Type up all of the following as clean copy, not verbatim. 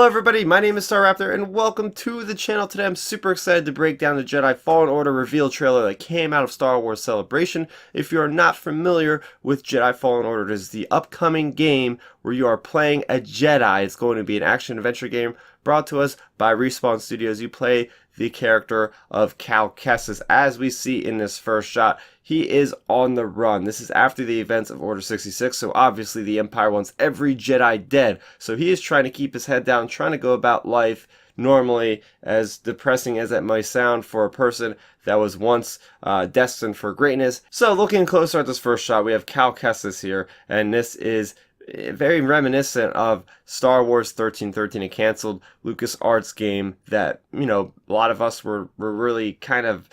Hello everybody, my name is Starrapter and welcome to the channel. Today I'm super excited to break down the Jedi Fallen Order Reveal trailer that came out of Star Wars Celebration. If you are not familiar with Jedi Fallen Order, it is the upcoming game where you are playing a Jedi. It's going to be an action-adventure game brought to us by Respawn Studios. You play the character of Cal Kestis, as we see in this first shot. He is on the run. This is after the events of Order 66, so obviously the Empire wants every Jedi dead. So he is trying to keep his head down, trying to go about life normally, as depressing as that might sound for a person that was once destined for greatness. So looking closer at this first shot, we have Cal Kestis here, and this is very reminiscent of Star Wars 1313, a canceled LucasArts game that, you know, a lot of us were really kind of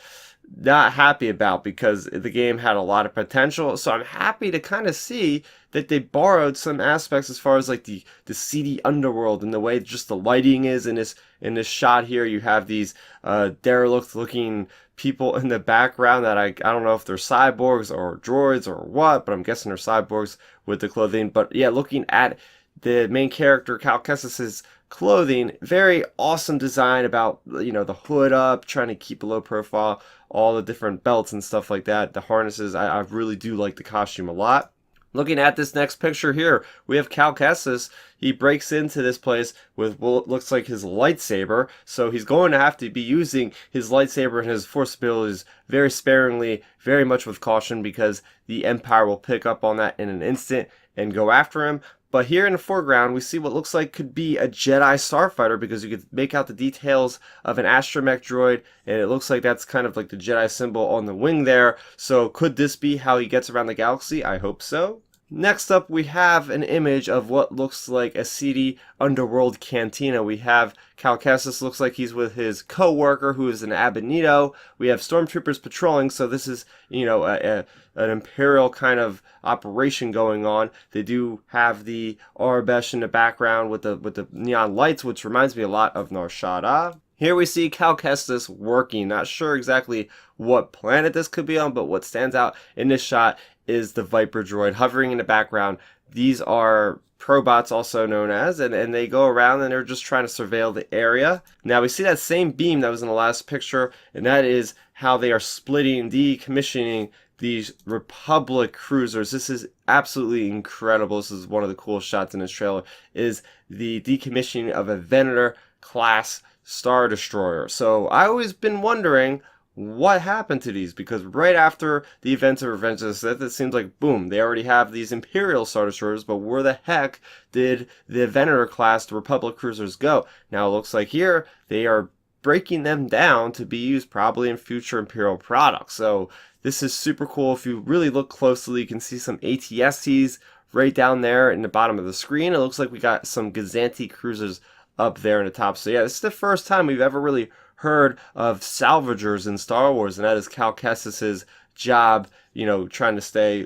not happy about because the game had a lot of potential. So I'm happy to kind of see that they borrowed some aspects as far as like the seedy underworld and the way just the lighting is in this shot here. You have these derelict looking people in the background that I don't know if they're cyborgs or droids or what, but I'm guessing they're cyborgs with the clothing. But yeah, looking at the main character Cal Kestis's clothing, very awesome design about, you know, the hood up, trying to keep a low profile, all the different belts and stuff like that, the harnesses. I really do like the costume a lot. Looking at this next picture here, we have Cal Kestis. He breaks into this place with what looks like his lightsaber, so he's going to have to be using his lightsaber and his force abilities very sparingly, very much with caution, because the Empire will pick up on that in an instant and go after him. But here in the foreground, we see what looks like could be a Jedi starfighter, because you could make out the details of an astromech droid, and it looks like that's kind of like the Jedi symbol on the wing there. So could this be how he gets around the galaxy? I hope so. Next up, we have an image of what looks like a seedy underworld cantina. We have Cal Kestis, looks like he's with his co-worker who is an Abedito. We have stormtroopers patrolling, so this is, you know, an Imperial kind of operation going on. They do have the Arabesh in the background with the neon lights, which reminds me a lot of Nar Shaddaa. Here we see Cal Kestis working. Not sure exactly what planet this could be on, but what stands out in this shot is the Viper droid hovering in the background. These are probots, also known as, and they go around and they're just trying to surveil the area. Now we see that same beam that was in the last picture, and that is how they are splitting, decommissioning these Republic cruisers. This is absolutely incredible. This is one of the coolest shots in this trailer, is the decommissioning of a Venator class Star Destroyer. So I always been wondering what happened to these, because right after the events of Revenge of the Sith, it seems like, boom, they already have these Imperial Star Destroyers, but where the heck did the Venator class, the Republic cruisers, go? Now it looks like here they are breaking them down to be used probably in future Imperial products. So this is super cool. If you really look closely, you can see some ATSTs right down there in the bottom of the screen. It looks like we got some Gazanti cruisers up there in the top. So yeah, this is the first time we've ever really heard of salvagers in Star Wars, and that is Cal Kestis's job, you know, trying to stay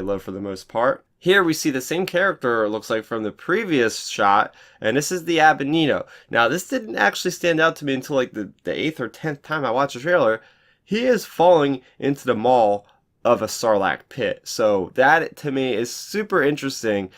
low for the most part. Here we see the same character, it looks like, from the previous shot, and this is the Abedito. Now this didn't actually stand out to me until like the 8th or 10th time I watched the trailer. He is falling into the maw of a Sarlacc pit. So that to me is super interesting.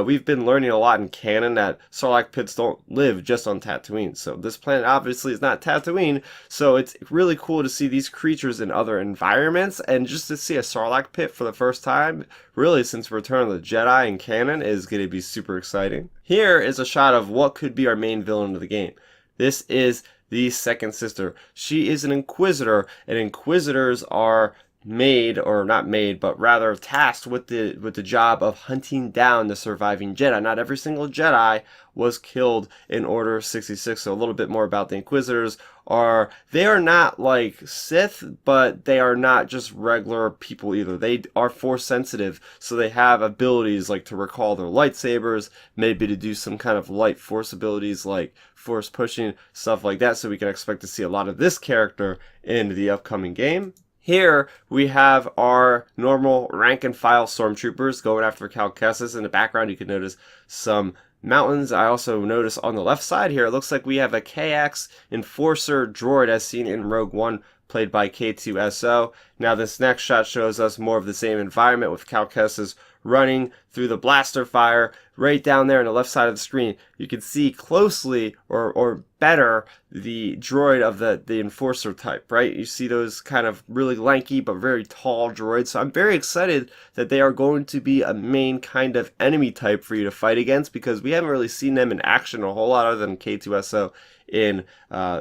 We've been learning a lot in canon that Sarlacc pits don't live just on Tatooine. So this planet obviously is not Tatooine. So it's really cool to see these creatures in other environments, and just to see a Sarlacc pit for the first time, really since Return of the Jedi in canon, is going to be super exciting. Here is a shot of what could be our main villain of the game. This is the second sister. She is an Inquisitor, and Inquisitors are made, or not made, but rather tasked with the job of hunting down the surviving Jedi. Not every single Jedi was killed in Order 66. So a little bit more about the Inquisitors. They are not like Sith, but they are not just regular people either. They are force sensitive, so they have abilities like to recall their lightsabers, maybe to do some kind of light force abilities like force pushing, stuff like that. So we can expect to see a lot of this character in the upcoming game. Here we have our normal rank and file stormtroopers going after Cal Kestis. In the background you can notice some mountains. I also notice on the left side here, it looks like we have a KX Enforcer droid as seen in Rogue One played by K2SO. Now this next shot shows us more of the same environment with Cal Kestis running through the blaster fire right down there on the left side of the screen. You can see closely or better the droid of the enforcer type, right? You see those kind of really lanky but very tall droids. So I'm very excited that they are going to be a main kind of enemy type for you to fight against, because we haven't really seen them in action a whole lot other than K2SO in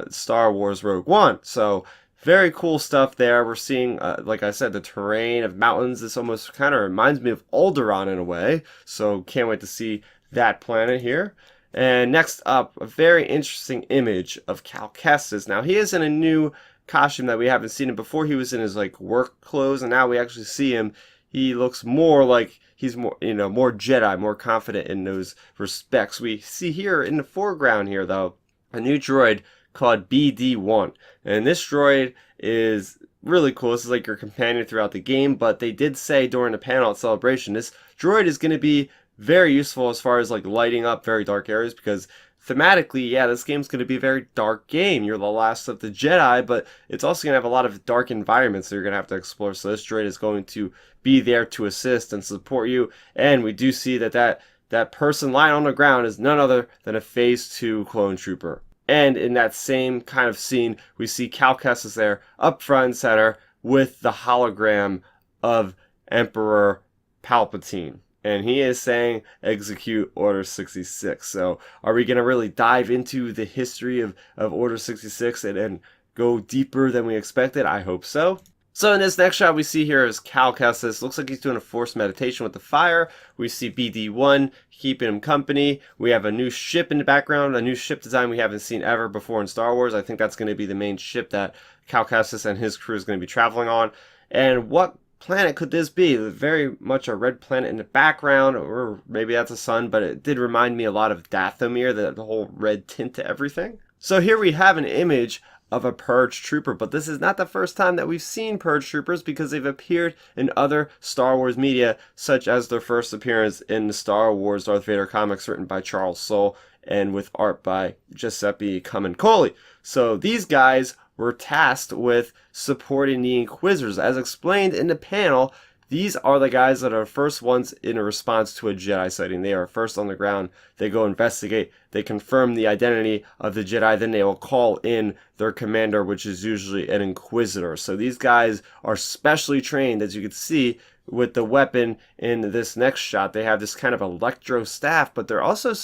Star Wars Rogue One. So very cool stuff there. We're seeing, like I said, the terrain of mountains. This almost kind of reminds me of Alderaan in a way. So can't wait to see that planet here. And next up, a very interesting image of Cal Kestis. Now he is in a new costume that we haven't seen him before. He was in his like work clothes, and now we actually see him. He looks more like he's more, more Jedi, more confident in those respects. We see here in the foreground here, though, a new droid called BD1. And this droid is really cool. This is like your companion throughout the game, but they did say during the panel at Celebration, this droid is going to be very useful as far as like lighting up very dark areas, because thematically, yeah, this game's going to be a very dark game. You're the last of the Jedi, but it's also going to have a lot of dark environments that you're going to have to explore. So this droid is going to be there to assist and support you. And we do see that person lying on the ground is none other than a Phase 2 clone trooper. And in that same kind of scene, we see Cal Kestis there up front and center with the hologram of Emperor Palpatine. And he is saying, execute Order 66. So are we going to really dive into the history of Order 66 and go deeper than we expected? I hope so. So in this next shot we see here is Cal Kestis. Looks like he's doing a forced meditation with the fire. We see BD1 keeping him company. We have a new ship in the background, a new ship design we haven't seen ever before in Star Wars. I think that's going to be the main ship that Cal Kestis and his crew is going to be traveling on. And what planet could this be? Very much a red planet in the background, or maybe that's a sun, but it did remind me a lot of Dathomir, the whole red tint to everything. So here we have an image of a Purge Trooper, but this is not the first time that we've seen Purge Troopers, because they've appeared in other Star Wars media, such as their first appearance in the Star Wars Darth Vader comics written by Charles Soule and with art by Giuseppe Camuncoli. So these guys were tasked with supporting the Inquisitors. As explained in the panel, these are the guys that are first ones in a response to a Jedi sighting. They are first on the ground. They go investigate. They confirm the identity of the Jedi. Then they will call in their commander, which is usually an Inquisitor. So these guys are specially trained, as you can see with the weapon in this next shot. They have this kind of electro staff, but they're also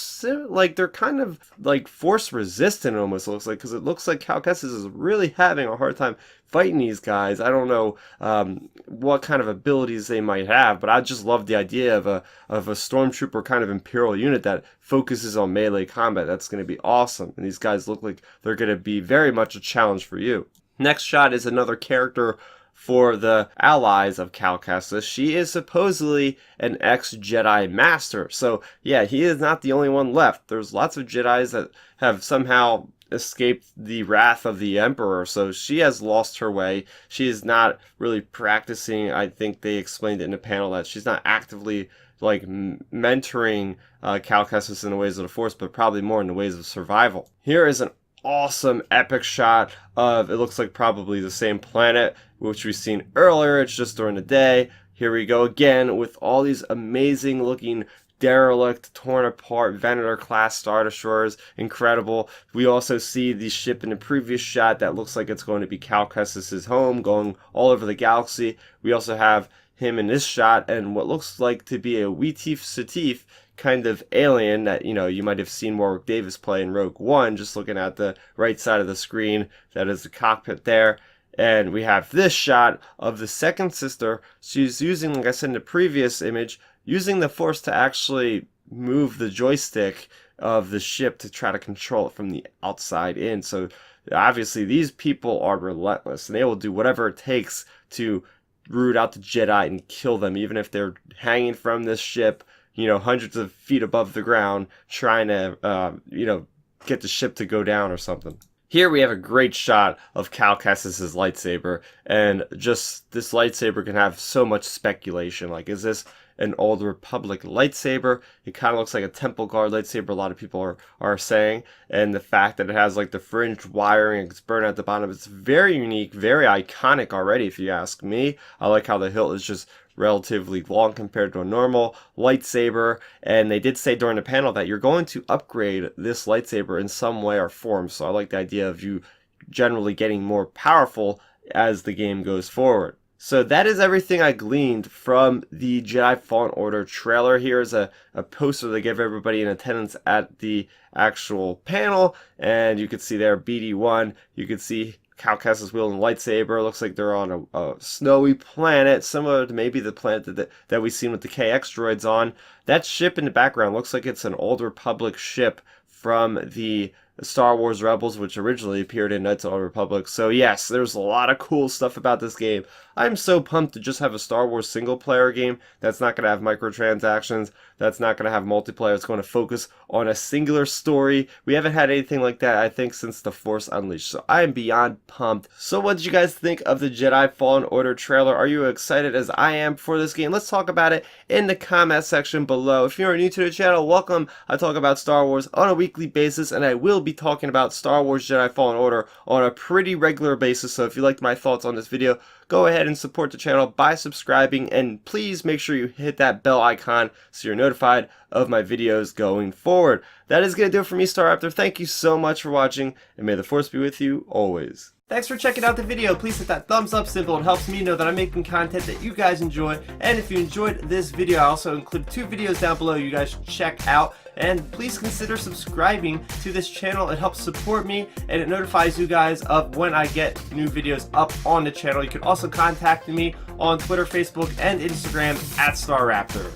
they're kind of like force resistant, almost looks like, because it looks like Cal Kestis is really having a hard time fighting these guys. I don't know what kind of abilities they might have, but I just love the idea of a stormtrooper kind of Imperial unit that focuses on melee combat. That's going to be awesome, and these guys look like they're going to be very much a challenge for you. Next shot is another character for the allies of Cal Kestis. She is supposedly an ex-Jedi Master. So yeah, he is not the only one left. There's lots of Jedis that have somehow escaped the wrath of the Emperor. So she has lost her way. She is not really practicing. I think they explained it in the panel that she's not actively like mentoring Cal Kestis in the ways of the Force, but probably more in the ways of survival. Here is an awesome epic shot of, it looks like probably the same planet which we've seen earlier. It's just during the day. Here we go again with all these amazing looking derelict, torn apart Venator class Star Destroyers. Incredible. We also see the ship in the previous shot that looks like it's going to be Cal Kestis' home, going all over the galaxy. We also have him in this shot and what looks like to be a Weeteef Satif kind of alien that, you might have seen Warwick Davis play in Rogue One, just looking at the right side of the screen. That is the cockpit there. And we have this shot of the second sister. She's using, like I said in the previous image, using the Force to actually move the joystick of the ship to try to control it from the outside in. So obviously these people are relentless, and they will do whatever it takes to root out the Jedi and kill them, even if they're hanging from this ship, hundreds of feet above the ground, trying to, get the ship to go down or something. Here we have a great shot of Cal Kestis' lightsaber, and just this lightsaber can have so much speculation. Like, is this an Old Republic lightsaber? It kind of looks like a Temple Guard lightsaber, a lot of people are saying, and the fact that it has like the fringed wiring, it's burned at the bottom, it's very unique, very iconic already if you ask me. I like how the hilt is just relatively long compared to a normal lightsaber, and they did say during the panel that you're going to upgrade this lightsaber in some way or form, so I like the idea of you generally getting more powerful as the game goes forward. So that is everything I gleaned from the Jedi Fallen Order trailer. Here's a poster they give everybody in attendance at the actual panel, and you can see there BD1, you can see Cal Kestis wielding a lightsaber. Looks like they're on a snowy planet, similar to maybe the planet that we've seen with the KX droids on. That ship in the background looks like it's an Old Republic ship from the Star Wars Rebels, which originally appeared in Knights of the Old Republic. So yes, there's a lot of cool stuff about this game. I'm so pumped to just have a Star Wars single player game that's not going to have microtransactions, that's not going to have multiplayer, it's going to focus on a singular story. We haven't had anything like that, I think, since The Force Unleashed, so I am beyond pumped. So what did you guys think of the Jedi Fallen Order trailer? Are you excited as I am for this game? Let's talk about it in the comment section below. If you're new to the channel, welcome. I talk about Star Wars on a weekly basis, and I will be talking about Star Wars Jedi Fallen Order on a pretty regular basis, so if you liked my thoughts on this video, go ahead and support the channel by subscribing, and please make sure you hit that bell icon so you're notified of my videos going forward. That is going to do it for me, Starrapter. Thank you so much for watching, and may the Force be with you always. Thanks for checking out the video. Please hit that thumbs up symbol. It helps me know that I'm making content that you guys enjoy. And if you enjoyed this video, I also include 2 videos down below you guys should check out. And please consider subscribing to this channel. It helps support me, and it notifies you guys of when I get new videos up on the channel. You can also contact me on Twitter, Facebook, and Instagram at Starrapter.